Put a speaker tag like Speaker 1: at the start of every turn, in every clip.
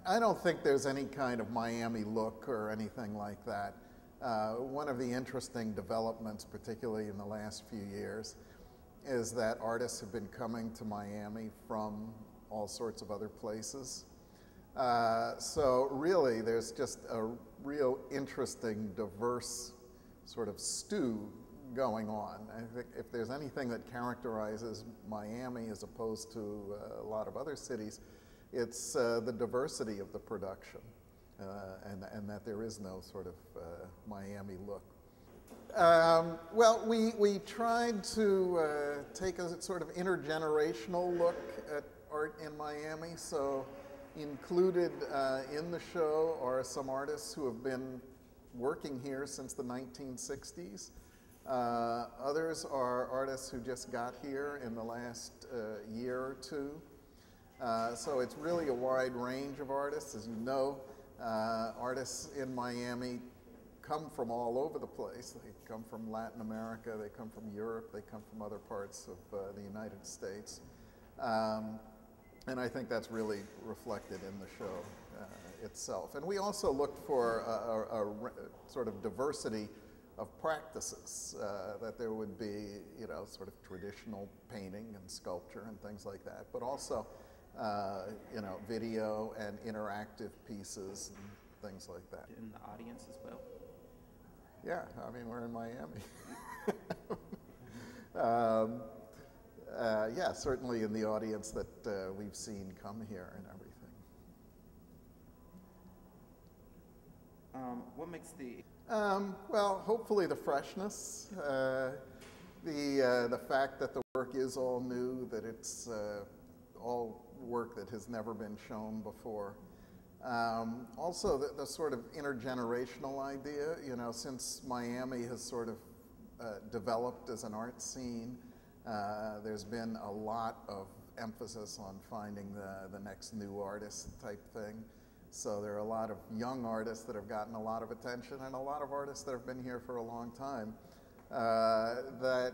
Speaker 1: I don't think there's any kind of Miami look or anything like that. One of the interesting developments, particularly in the last few years, is that artists have been coming to Miami from all sorts of other places. So really, there's just a real interesting, diverse sort of stew going on. I think if there's anything that characterizes Miami as opposed to a lot of other cities, it's the diversity of the production, and that there is no sort of Miami look. Well, we tried to take a sort of intergenerational look at art in Miami, so included in the show are some artists who have been working here since the 1960s. Others are artists who just got here in the last year or two. So it's really a wide range of artists. As you know, artists in Miami come from all over the place. They come from Latin America, they come from Europe, they come from other parts of the United States. And I think that's really reflected in the show itself. And we also looked for a sort of diversity of practices, that there would be, you know, sort of traditional painting and sculpture and things like that, but also, you know, video and interactive pieces and things like that.
Speaker 2: In the audience as well?
Speaker 1: Yeah, I mean, we're in Miami. Yeah, certainly in the audience that we've seen come here and everything.
Speaker 2: What makes the...
Speaker 1: Well, hopefully the freshness, the fact that the work is all new, that it's all work that has never been shown before. Also, the sort of intergenerational idea, you know, since Miami has sort of developed as an art scene, there's been a lot of emphasis on finding the next new artist type thing. So there are a lot of young artists that have gotten a lot of attention and a lot of artists that have been here for a long time that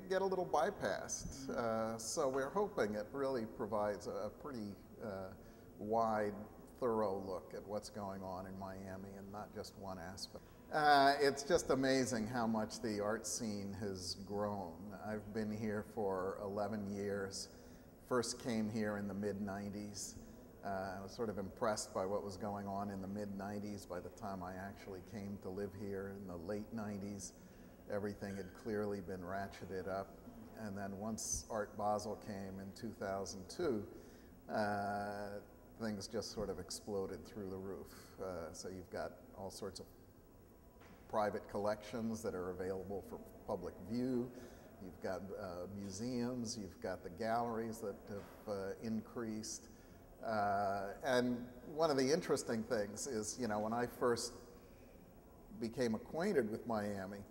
Speaker 1: get a little bypassed. So we're hoping it really provides a pretty wide, thorough look at what's going on in Miami and not just one aspect. It's just amazing how much the art scene has grown. I've been here for 11 years. First came here in the mid-90s. I was sort of impressed by what was going on in the mid-90s. By the time I actually came to live here in the late 90s, everything had clearly been ratcheted up. And then once Art Basel came in 2002, things just sort of exploded through the roof. So you've got all sorts of private collections that are available for public view. You've got museums, you've got the galleries that have increased. And one of the interesting things is, you know, when I first became acquainted with Miami,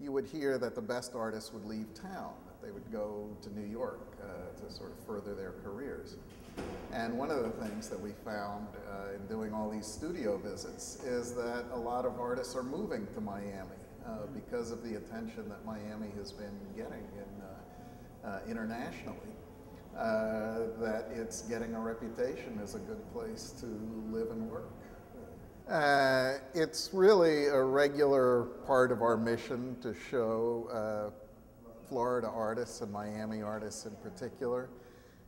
Speaker 1: you would hear that the best artists would leave town, that they would go to New York to sort of further their careers. And one of the things that we found in doing all these studio visits is that a lot of artists are moving to Miami because of the attention that Miami has been getting internationally. That it's getting a reputation as a good place to live and work. It's really a regular part of our mission to show Florida artists and Miami artists in particular.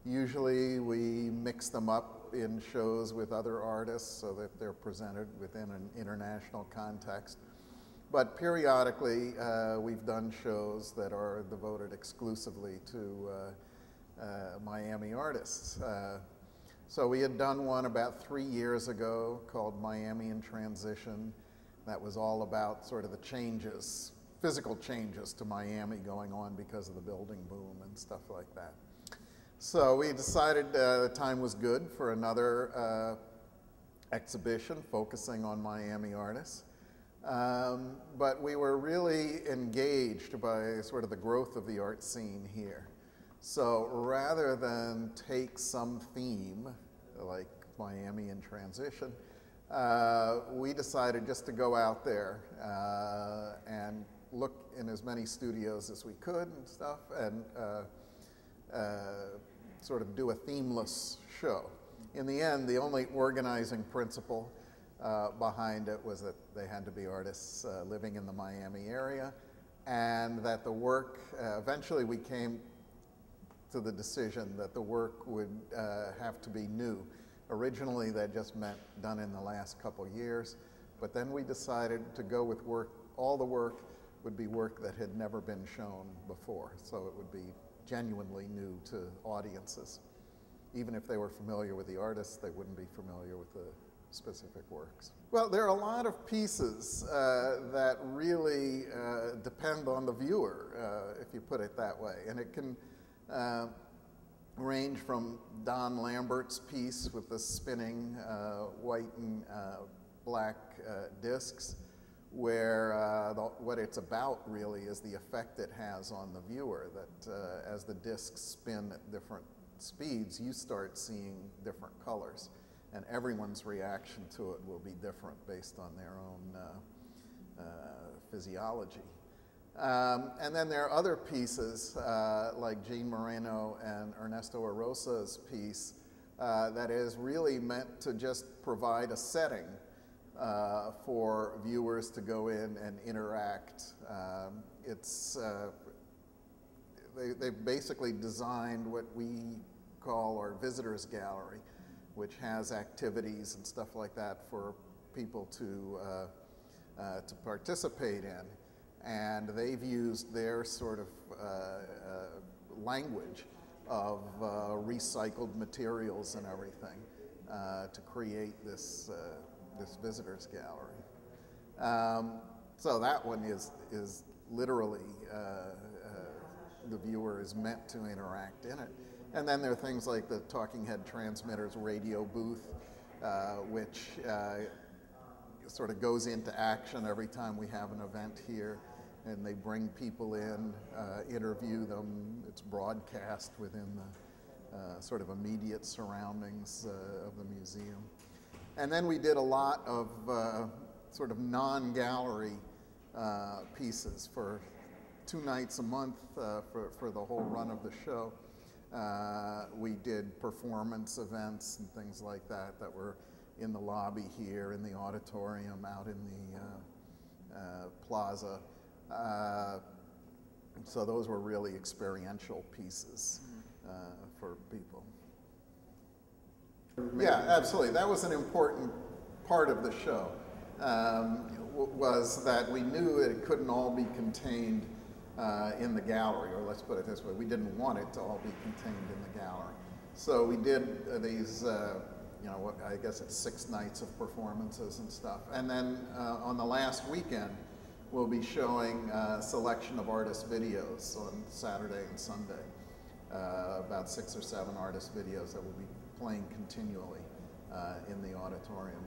Speaker 1: Usually we mix them up in shows with other artists so that they're presented within an international context. But periodically we've done shows that are devoted exclusively to Miami artists. So we had done one about 3 years ago called Miami in Transition. That was all about sort of the changes, physical changes to Miami going on because of the building boom and stuff like that. So we decided the time was good for another exhibition focusing on Miami artists. But we were really engaged by sort of the growth of the art scene here. So rather than take some theme, like Miami in Transition, we decided just to go out there and look in as many studios as we could and stuff, and sort of do a themeless show. in the end, the only organizing principle behind it was that they had to be artists living in the Miami area, and that the work, eventually we came to the decision that the work would have to be new. Originally, that just meant done in the last couple years, but then we decided to go with work, all the work would be work that had never been shown before, so it would be genuinely new to audiences. Even if they were familiar with the artists, they wouldn't be familiar with the specific works. Well, there are a lot of pieces that really depend on the viewer, if you put it that way, and it can range from Don Lambert's piece with the spinning white and black discs, where what it's about really is the effect it has on the viewer, that as the discs spin at different speeds, you start seeing different colors, and everyone's reaction to it will be different based on their own physiology. And then there are other pieces like Jean Moreno and Ernesto Arosa's piece that is really meant to just provide a setting for viewers to go in and interact. They've basically designed what we call our visitors gallery, which has activities and stuff like that for people to participate in. And they've used their sort of language of recycled materials and everything to create this visitors gallery. So that one is literally, the viewer is meant to interact in it. And then there are things like the Talking Head Transmitters radio booth, which sort of goes into action every time we have an event here, and they bring people in, interview them. It's broadcast within the sort of immediate surroundings of the museum. And then we did a lot of sort of non-gallery pieces for 2 nights a month for the whole run of the show. We did performance events and things like that that were in the lobby here, in the auditorium, out in the plaza. So those were really experiential pieces for people. Yeah, absolutely. That was an important part of the show, was that we knew that it couldn't all be contained in the gallery, or let's put it this way, we didn't want it to all be contained in the gallery. So we did these, you know, I guess it's 6 nights of performances and stuff. And then on the last weekend, we'll be showing a selection of artist videos on Saturday and Sunday, about 6 or 7 artist videos that will be playing continually in the auditorium,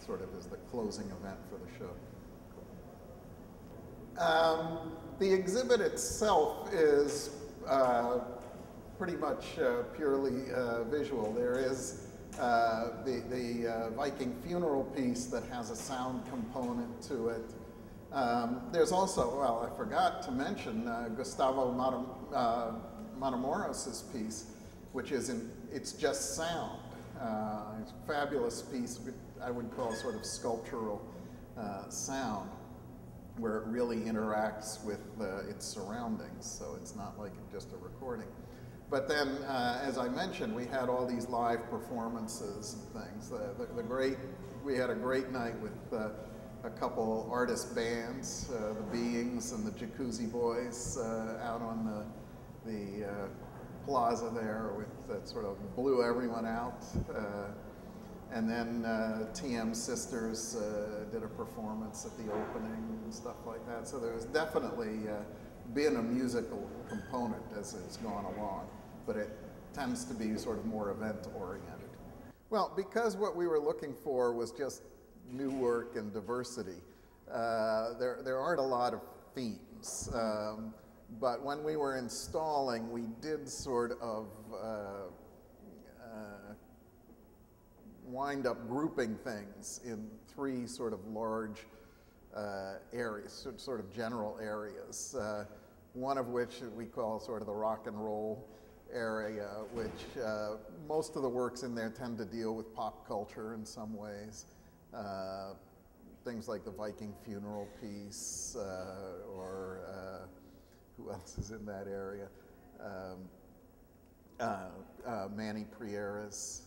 Speaker 1: sort of as the closing event for the show. The exhibit itself is pretty much purely visual. There is the Viking funeral piece that has a sound component to it. There's also, well, I forgot to mention Gustavo Matamoros' piece, which is it's just sound. It's a fabulous piece, I would call sort of sculptural sound, where it really interacts with its surroundings, so it's not like just a recording. But then, as I mentioned, we had all these live performances and things. We had a great night with a couple artist bands, the Beings and the Jacuzzi Boys, out on the plaza there, that sort of blew everyone out. And then TM Sisters did a performance at the opening and stuff like that. So there's definitely been a musical component as it's gone along, but it tends to be sort of more event-oriented. Well, because what we were looking for was just new work and diversity, there aren't a lot of themes. But when we were installing, we did sort of wind up grouping things in 3 sort of large areas, sort of general areas. One of which we call sort of the rock and roll area, which most of the works in there tend to deal with pop culture in some ways. Things like the Viking funeral piece, or who else is in that area? Manny Priera's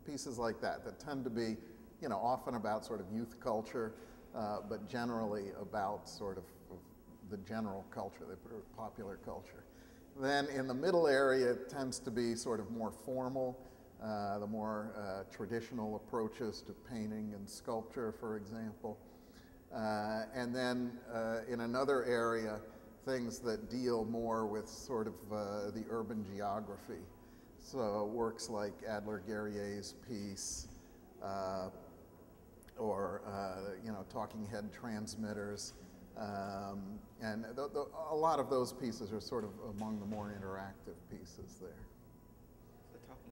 Speaker 1: pieces like that tend to be, you know, often about sort of youth culture, but generally about sort of the general culture, the popular culture. Then in the middle area, it tends to be sort of more formal, the more traditional approaches to painting and sculpture, for example. And then in another area, things that deal more with sort of the urban geography. So works like Adler-Guerrier's piece, or you know, talking head transmitters. And a lot of those pieces are sort of among the more interactive pieces there.